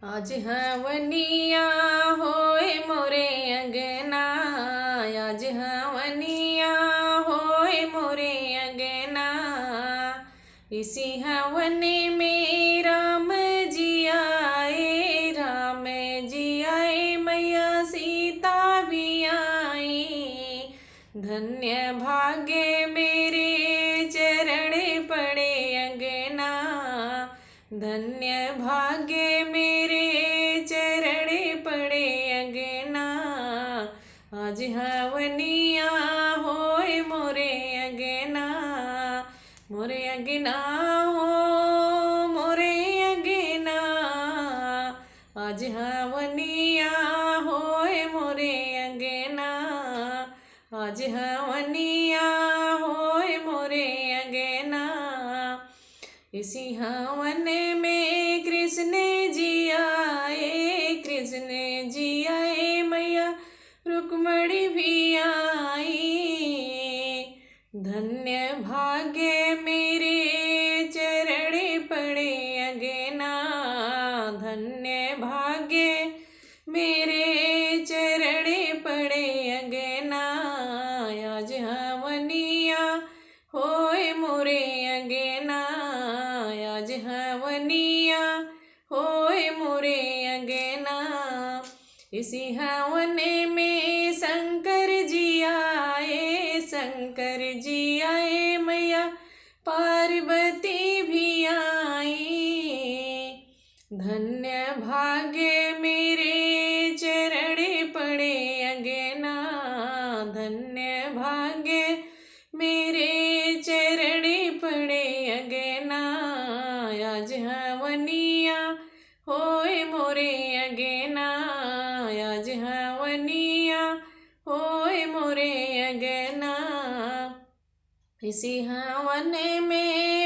आज हवनिया होए मोरे अंगना, आज हवनिया होए मोरे अंगना। इसी हवन में राम जी आए, राम जी आए, मैया सीता भी आई। धन्य भाग्य मेरे चरण पड़े अंगना, धन्य भाग्य मेरे चरण पड़े अंगना। आज हवनिया होए मोरे अंगना, मोरे अंगना हो मोरे अंगना। आज हवनिया होए मोरे अंगना, आज हवनिया होए मोरे अंगना। इसी हवन में कृष्ण जी आए, कृष्ण जी आए, मैया रुक्मणी भी आई। धन्य भाग्य मेरे चरण पड़े अंगना, धन्य भाग्य मेरे चरण पड़े अंगना। आज हवनिया होए मोरे अंगना, आज हवनिया होए मोरे अंगना। इसी हवन में शंकर जी आए, शंकर जी आए, मैया पार्वती भी आई। धन्य भाग्य मेरे चरण पड़े अंगना, धन्य भाग्य मेरे चरण पड़े अंगना। आज हवनिया होए मोरे अंगना, आज हवनिया होए मोरे अंगना। इसी हवन में